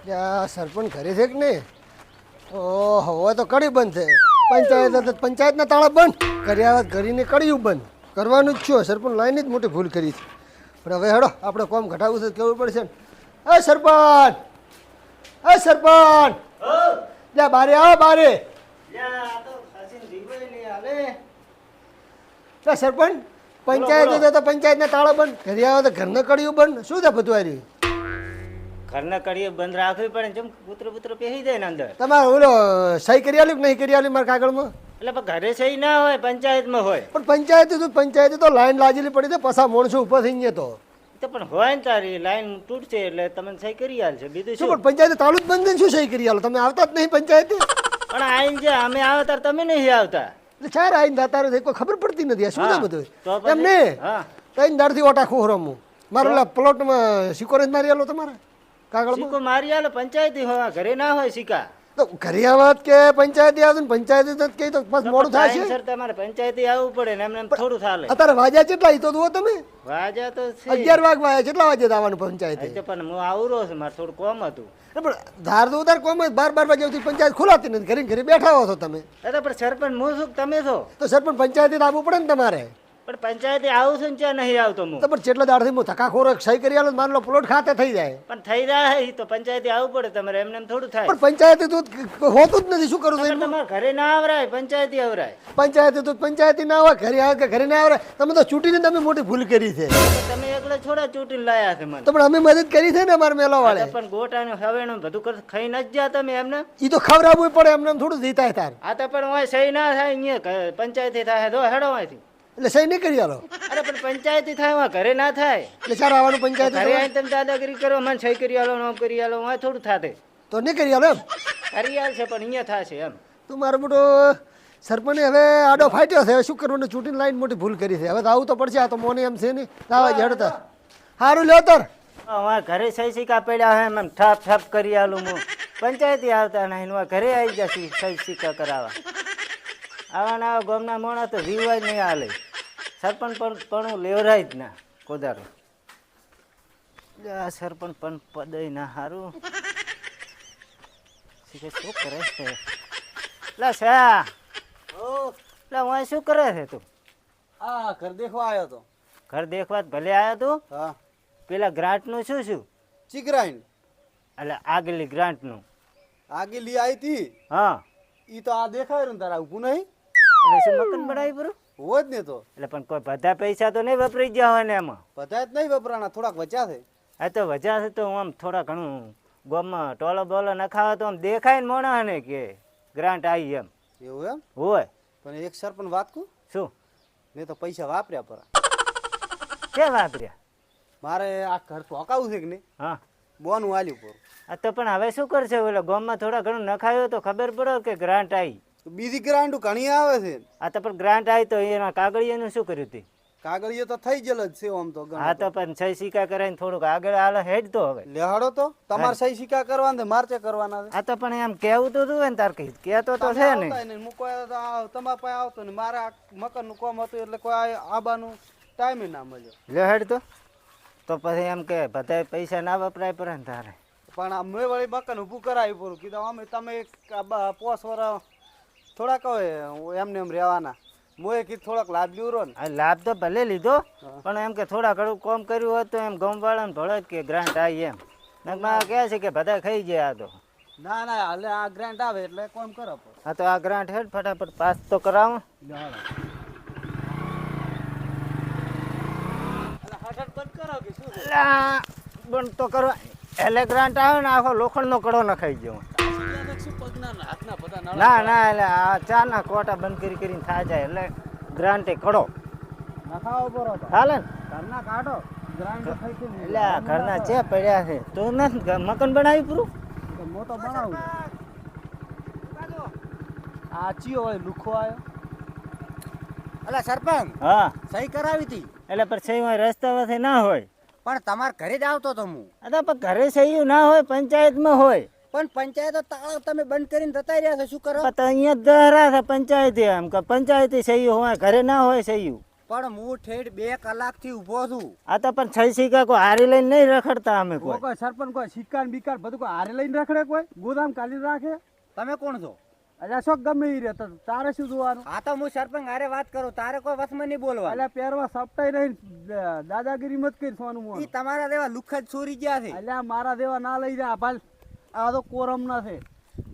ત્યાં સરપંચ ઘરે છે કે નહીં? ઓહો હવે તો કડી બંધ છે. પંચાયતના તાળા બંધ કર્યા કરીને કડિયું બંધ કરવાનું જ છું. સરપંચ લાઈને જ મોટી ભૂલ કરી છે. પણ હવે હેડો આપણે કોમ ઘટાડવું છે કેવું પડશે ને. એ સરપંચ, એ સરપંચ, જા બારે આવો બારે. સરપંચ પંચાયત તો પંચાયતના તાળા બંધ ઘરે આવે તો ઘરના કડિયું બંધ. શું છે બધું આ ઘરના કડીએ બંધ રાખવી પડે જેમ પુત્ર પહેરી જાય ને અંદર. તમારે ઓલો સહી કરી આલ્યું કે નહીં કરી આલ્યું મારા કાગળમાં? એટલે પણ ઘરે સહી ના હોય, પંચાયતમાં હોય. પણ પંચાયતે તો લાઈન લાગેલી પડી છે. પાછા માણસો ઉપર થઈ ગયા તો પણ હોય ને તારી લાઈન તૂટશે એટલે તમને સહી કરી આલશે. બીજું શું શું? પણ પંચાયતે તાળું જ બંધ શું સહી કરી આલો? તમે આવતા જ નહીં પંચાયતે. પણ આઈને જે અમે આવતા તમે નહીં આવતા. એટલે ચાર આઈને દાતા રહે કોઈ ખબર પડતી નથી. આ શું છે બધું? તો પછી? એમ ને હા ત્રણ દાડથી ઓટા ખોહરો હું મારો ઓલા પ્લોટમાં સિકોરેજ મારી આલો તમારે કાગળમાં. સિક્કો મારી આલો પંચાયતી હોય, ઘરે ના હોય સિક્કા. તો ઘરે આવત કે પંચાયતે આવે ને પંચાયતે કહી તો બસ મોડું થાય છે. સર તમારે પંચાયતી આવવું પડે ને એમને એમ થોડું ચાલે. અત્યારે વાગ્યા કેટલા ઈ તો જુઓ તમે. વાજા તો છે 11 વાગ્યા. કેટલા વાગે આવવાનું પંચાયતે? એટલે પણ હું આવરો છું, મારે થોડું કોમ હતું. પણ ધાર તો ઉધાર કોમ 12 વાગ્યા સુધી પંચાયત ખોલાતી નથી. ઘરે ઘરે બેઠા હો છો તમે. અરે પણ સરપંચ હું છું તમે છો. તો સરપંચ પંચાયતે આવવું પડે ને તમારે. પણ પંચાયતી આવું છું ને ત્યાં નહીં આવતો હું. તો પણ જેટલા દાડથી હું ધક્કાખોર સહી કરી આલો માનલો પ્લોટ ખાતે થઈ જાય. પણ થઈ જાય તો પંચાયતી આવવું પડે તમારે, એમને એમ થોડું થાય. પણ પંચાયતે તો હોતું જ નથી. શું કરું છું? તમારે ઘરે ના આવરાય, પંચાયતી આવરાય. પંચાયતે તો પંચાયતી ના આવે, ઘરે આવે કે ઘરે ના આવે. તમે તો ચૂંટીને તમે મોટી ભૂલ કરી છે. તમે એકલા છોડા ચૂંટીને લાયા છે મને. તો પણ અમે મદદ કરી છે ને અમારા મેલા વાળે. પણ ગોટાનું હવેણું બધું ખાઈ ન જ જા તમે એમને. ઈ તો ખવડાવવું પડે એમને એમ થોડું જીતાય તાર. આ તો પણ હોય સહી ના થાય અહીંયા પંચાયતી થાય તો હેડો અહીંથી. એટલે સહી નહીં કરી આલો. અરે પણ પંચાયતી થાય હોય, ઘરે ના થાય. એટલે ચાર આવવાનું પંચાયત ઘરે આવીને તમે દાદાગીરી કરો, મને સહી કરી આલો ન કરી આલો, હોય થોડું થાતે. તો નહીં કરી આલો એમ. કરી આલ છે પણ અહીંયા થશે એમ. તું મારો મોટો સરપંચ હવે આડો ફાટ્યો છે. હવે શું કરવાનું? ચૂંટીને લાઈન મોટી ભૂલ કરી છે. હવે તો આવું તો પડશે. આ તો મોને એમ છે નહીં આવા જ હેડતા. સારું લ્યો તર. અમારે ઘરે સહી સિક્કા પડ્યા હોય એમ ઠપ ઠપ કરી આલું હું. પંચાયતી આવતા નહીં, ઘરે આવી જશે સહી સિક્કા કરાવવા. આવા ના આવા ગામના મોણા તો રીવાય નહીં હાલે. સરપંચ પણ લેવરાય જ ના કોદારો. સરપંચ પણ પદય ના સારું. શું કરે છે? લા શા લા હું શું કરે છે તું? આ ઘર દેખવા આવ્યો તો. ઘર દેખવા ભલે આવ્યો તું. હા પેલા ગ્રાન્ટ નું શું? ચીકરાઈન એટલે આગલી ગ્રાન્ટ નું. આગે લી આવી હતી. હા ઈ તો આ દેખાય ને તારા ઊભું નહીં. એટલે શું મકાન બનાવી પૂરું? હોય જ ને તો. એટલે પણ કોઈ બધા પૈસા તો નહીં વપરાઈ ગયા હોય ને એમાં. બધા જ નહીં વપરાણા, થોડાક વચ્યા છે. આ તો વજા છે તો આમ થોડા ઘણું ગામમાં ટોલો બોલો નખાવે તો આમ દેખાય ને મોણા ને કે ગ્રાન્ટ આવી એમ. એવું એમ? હોય પણ એક સરપંચ વાત કહું, શું? મેં તો પૈસા વાપર્યા પર. કે વાપર્યા? મારે આ ઘર ધોકાવું છે કે નહીં, હા બોનું આલ્યું પર. આ તો પણ હવે શું કરશે? ઓલો ગામમાં થોડા ઘણું નખાયો તો ખબર પડે કે ગ્રાન્ટ આવી. બીજી ગ્રાન્ડ ઘણી આવે છે. આ તો પણ ગ્રાન્ટ આવી તો એના કાગળિયાનું શું કર્યું હતી? કાગળિયો તો થઈ ગયેલો જ છે આમ તો. હા તો પણ સહી સિક્કા કરાવીને થોડુંક આગળ હાલ હેડ તો હવે. લેહાડો તો તમારે સહી સિક્કા કરવાના છે, મારચે કરવાના છે. આ તો પણ એમ કેવું તો તું ને તાર કઈ કેતો તો છે ને. તમારા પાસે આવતો ને મારે આ મકાન નું કામ હતું એટલે કોઈ આબાનું ટાઈમે ના મળ્યો. લે હેડ તો પછી એમ કે બધા પૈસા ના વપરાય પડે ને તારે. પણ આ મેં વળી મકાન ઊભું કરાવી પૂરું કીધું. અમે તમે 5 વર્ષ થોડાક હોય એમને એમ રહેવાના. મોએ કીધું થોડાક લાભ લીધો ને. આ લાભ તો ભલે લીધો પણ એમ કે થોડા ઘણું કામ કર્યું હોત તો એમ ગામવાળાને ભળે કે ગ્રાન્ટ આવી એમ. નકમાં કહે છે કે બધા ખાઈ ગયા આ તો. ના ના હાલે આ ગ્રાન્ટ આવે એટલે કોમ કરો. હા તો આ ગ્રાન્ટ હેડ ફટાફટ પાસ તો કરાવો. બંધ તો કરવા એટલે ગ્રાન્ટ આવે ને આખો લોખંડનો કડો નખાઈ ગયો. ના ના એટલે આ ચા ના કોટા બંધ કરીને થા જાય એટલે ગ્રાન્ટ કડો નખાવો બરો હાલે ને. ઘરના કાઢો ગ્રાન્ટ થઈ ગયું એટલે આ ઘરના ચે પડ્યા છે તો નથી મકાન બનાવી પૂરું. મોટો બનાવું. આ ચિયો હોય લુખો આવ્યો. અલા સરપંચ હા સહી કરાવી હતી એટલે પણ સહી હોય રસ્તામાંથી ના હોય. પણ તમારા ઘરે જ આવતો તો હું. અરે પણ ઘરે સહી ના હોય, પંચાયતમાં હોય. પણ પંચાયતો તાળા તમે બંધ કરીને જતા રહ્યા છો, શું કરો? પણ તો અહીંયા દહરા છે પંચાયતી એમ કે પંચાયતી સહી હોય, ઘરે ના હોય સહી. પણ હું ઠેઠ 2 કલાકથી ઊભો છું. આ તો પણ છઈ સિક્કા કોઈ હારી લઈને નહીં રખડતા અમે કોઈ. કોઈ સરપંચ કોઈ સિક્કા ને બિક્કા બધું કોઈ હારે લઈને રખડે, કોઈ ગોદામ કાઢી રાખે? તમે કોણ છો? એટલે શોખ ગમે એ રહે, તારે શું જોવાનું? આ તો હું સરપંચ હારે વાત કરું, તારે કોઈ વસમાં નહીં બોલવા. એટલે પહેરવા સપટાઈ નહીં, દાદાગીરી મત કરી સોનું ઈ તમારા દેવા લુખ જ ચોરી ગયા છે. એટલે મારા દેવા ના લઈ જા ભાઈ, આ તો કોરમ ના છે.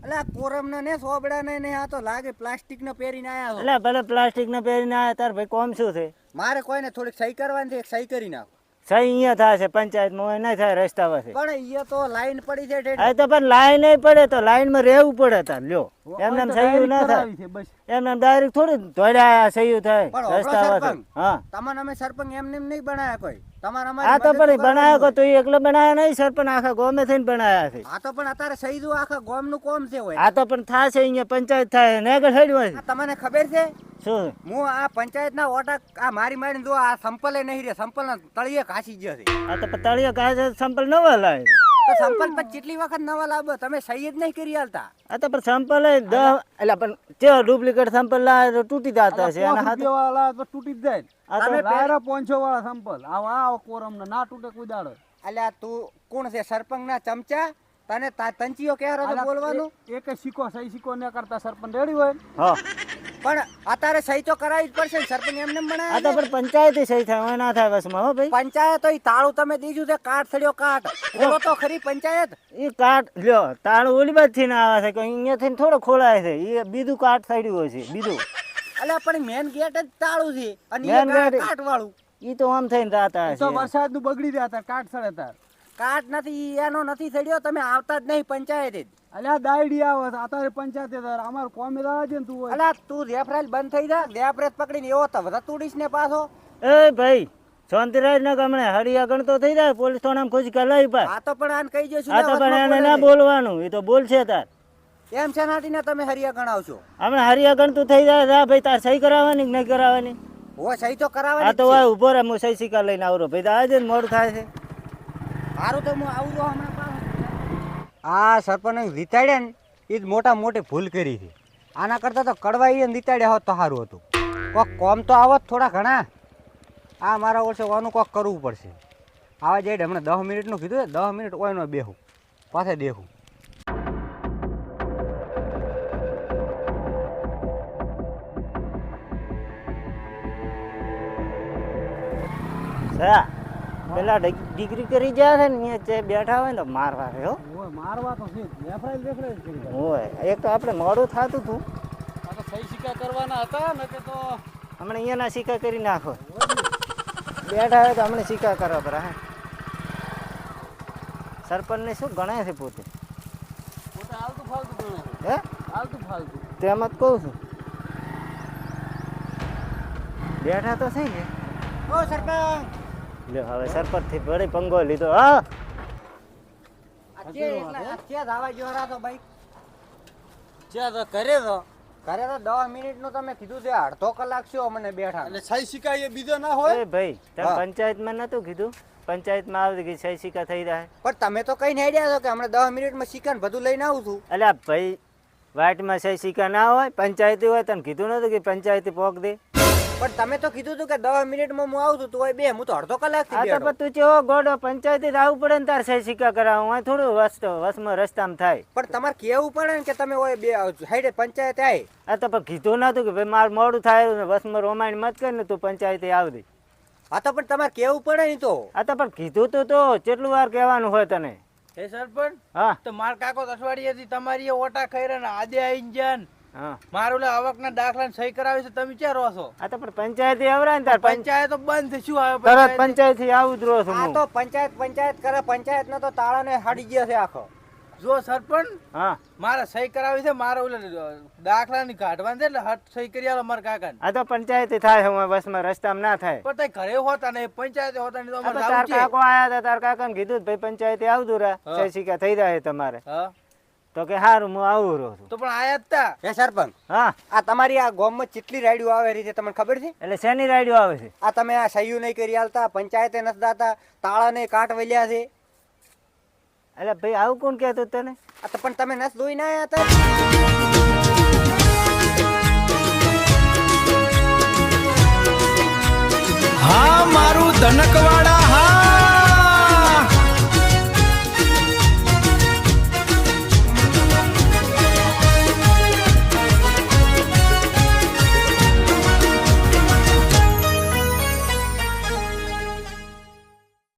એટલે આ કોરમના ને સોબડા ને આ તો લાગે પ્લાસ્ટિક નો પહેરીને આયા છો. એટલે ભલે પ્લાસ્ટિક ને પહેરીને આવ્યા તાર ભાઈ કોમ શું છે? મારે કોઈને થોડીક સહી કરવાની છે, એક સહી કરી નાખો. સહી અહીંયા થાય છે પંચાયતમાં, હોય નહીં થાય રસ્તા પાસે. પણ અહીંયા તો લાઈન પડી છે ઠેઠ. આ તો પણ લાઈન નહીં પડે તો લાઈનમાં રહેવું પડે તાર લ્યો. એમને એમ સહી ના થાય, કરાવી છે બસ. એમને ડાયરેક્ટ થોડું ધોડ્યા સહી થાય પણ હોભળો રસ્તા પાસે. સરપંચ. હા તમને અમે સરપંચ એમને એમ નહીં બનાયા કોઈ. તમારે આ અમારી તો મદદ પણ કરવાની બનાવ્યા હોય. તો એ એકલો બનાવ્યા નહીં સર, પણ આખા ગામે થઈને બનાવ્યા છે. આ તો પણ અત્યારે સહી જો આખા ગામનું કોમ છે હોય. આ તો પણ થશે અહીંયા પંચાયત થાય ને આગળ હેડવા આ તમને ખબર છે? શું હું આ પંચાયતના ઓટા આ મારી જો આ સંપલે નહીં રે, સંપલના તળિયે ઘાસી ગયો છે. આ તો તળિયા કાંઈ સંપલ નવા લાવે. તો સંપલ પર કેટલી વખત નવા લાવો, તમે સહી જ નહીં કરી આલતા. આ તો પણ સંપલ એટલે પણ જે ડુપ્લિકેટ સંપલ લાવે તો તૂટી જતા છે એના હાથે. વાળા તો તૂટી જ જાય. આ તો તમે લાયરા 500 વાળા સંપલ આવા કોરમ ના તૂટે કોઈ દાડો. અલ્યા તું કોણ છે? સરપંચના ચમચા? તને તંચીઓ ક્યારે તો બોલવાનું? એક સિક્કો સહી સિક્કો ન કરતા સરપંચ રેડી હોય. હા પણ અત્યારે સહી તો કરાવી જ પડશે ને, સરપંચ એમને આ બનાવ્યા તો છે. પણ પંચાયતી સહી થાય હોય ના થાય બસમાં હો ભાઈ. પંચાયત તો ઈ તાળું તમે દીધું છે, કાટ થડ્યો કાટ. બોલો તો ખરી પંચાયત. એ કાટ લ્યો તાળું ઓલી બાજુ થી ના આવે છે કે અહીંયા થી થોડો ખોલાય છે, એ બીજું કાટ થયું હોય છે બીજું. અલ્યા પણ મેન ગેટ જ તાળું છે અને Main એ gate. કાટ વાળું. એ તો આમ થઈને રાતા તો છે. વરસાદ નું બગડી રહ્યા હતા, કાટ સડે તાર. કાટ નથી, એનો નથી થડ્યો. તમે આવતા જ નહીં પંચાયત જ. અલ્યા દાયડી આવે છે, અત્યારે પંચાયતે અમાર કોમે દાવા છે ને તું હોય. અલ્યા તું રેફરાઈલ બંધ થઈ જા. રેફરેસ પકડીને એવો તો રતુડીશ ને પાછો. એ ભાઈ શાંતિરાજ ને ગમણે હરિયા ગણતો થઈ જાય પોલીસ તો નામ ખોજી કલાઈ પાર. આ તો પણ આને કહી જશું. આ તો પણ એને ના બોલવાનું, એ તો બોલશે તાર. એમ છે નાટીને તમે હરિયા ગણાવશો. હમણાં હરિયા ગણતું થઈ જાય રા ભાઈ તાર સહી કરાવવાની કે નહીં કરાવવાની? હો સહી તો આ કરાવવાની તો જ છે. વાય ઉભો રહે હું સહી સિક્કા લઈને આવરો ભાઈ તો આજે જ મોડું થાય છે. હારું તો હું આવું છું હમણાં પાછો. આ સરપંચ રીતાડ્યા ને એ જ મોટા મોટી ભૂલ કરી છે. આના કરતાં તો કડવાઈ ને રીતાડ્યા હોત તો સારું હતું. કોક કોમ તો આવત થોડા ઘણા. આ મારા વર્ષે વાનું કોક કરવું પડશે. આવા જઈને હમણાં 10 મિનિટનું કીધું છે, 10 મિનિટ ઓયનો બેહું પાછે દેખું. સા પેલા ડિગ્રી કરી જાય છે ને અહીંયા જે બેઠા હોય ને તો મારવા છે હો. હોય મારવા તો છે, રેફરાઈલ કરી દે. હોય એક તો આપણે મોડું થતું હતું, આ તો સહી સિક્કા કરવાના હતા ને કે તો હમણાં અહીંયાના સિક્કા કરી નાખો. બેઠા હોય તો હમણાં સિક્કા કરવા પડે. હે સરપંચને શું ગણાય છે પોતે? પોતે આલતું ફાલતું ગણે છે. હે આલતું ફાલતું. તેમ જ કહું છું. બેઠા તો થઈ ને. ઓ સરપંચ લ્યો હવે સરપંચ થી બળી પંગો લીધો. હા આ કે ધાવા જોરા તો ભાઈ જ્યાં તો કરે તો 10 મિનિટનું તમે કીધું છે, અડધો કલાક છો મને બેઠા. એટલે સહી સિક્કા એ બીજો ના હોય. એ ભાઈ તમે હા. પંચાયતમાં નતું કીધું? પંચાયતમાં આવી ગઈ સહી સિક્કા થઈ જાય. પણ તમે તો કઈ નહીં આઈડિયા છો કે હમણાં 10 મિનિટમાં સિક્કા ને બધું લઈને આવું છું. અલ્યા ભાઈ વાટમાં સહી સિક્કા ના હોય, પંચાયતી હોય. તને કીધું નતું કે પંચાયતી પોક દે? પણ તમે તો કીધું હતું કે 10 મિનિટમાં હું આવું છું, તો હોય બે હું તો અડધો કલાક આ તો પણ તું ચેવો ગોડો પંચાયતી આવવું પડે ને તાર સહી સિક્કા કરાવવું હોય થોડું વસમાં રસ્તામાં થાય. પણ તમારે કેવું પડે ને કે તમે હોય બે સાઈડે પંચાયત આવી. આ તો પણ કીધું નતું કે ભાઈ મારું મોડું થાય ને વસમાં રોમાણ મત કર ને તું પંચાયતી આવતી. હા તો પણ તમારે કેવું પડે ને તો. આ તો પણ કીધું તું તો કેટલું વાર કહેવાનું હોય તને? એ સરપંચ હા તો માર કાકો અઠવાડિયેથી તમારી એ ઓટા ખાઈ રહ્યા ને આજે આવીને જાન હા મારું આવકના દાખલાને સહી કરાવી છે. તમે ક્યાં રહો છો? આ તો પણ પંચાયતી આવરાય ને તાર પંચાયત તો બંધ થઈ. શું આવે તરત પંચાયત? પંચાયતી આવું જ રહું છું આ હું. તો પંચાયત કરે, પંચાયત ને તો તાળાને હાડી ગયા છે આખો. જો સરપંચ હા મારે સહી કરાવી છે, મારે ઓલે દાખલાની કાઢવાની છે એટલે હટ સહી કરી આલો મારા કાકાને. આ તો પંચાયતી થાય હું બસમાં રસ્તામાં ના થાય. પણ તઈ ઘરે હોતા નહીં, પંચાયતે હોતા નહીં તો આ તો અમારે તાર જાવું છે. કાકો આયા હતા, તાર કાકાને કીધું જ ભાઈ પંચાયતે આવતું રહે, હા. સહી સિક્કા થઈ જાય તમારે. હા તો કે હારું હું આવું રહું છું. તો પણ આયા જ તા. હે સરપંચ, હા આ તમારી આ ગામમાં કેટલી રાઈડો આવે રહી છે તમને ખબર છે? એટલે શેની રાઈડો આવે છે? આ તમે આ સહીઓ નહીં કરી આલતા, પંચાયતે નથી દાતા, તાળાને કાટ વલ્યા છે. એટલે ભાઈ આવું કોણ કહેતું તને? આ તો પણ તમે નસ ધોઈને આયા હતા. દનકવાડા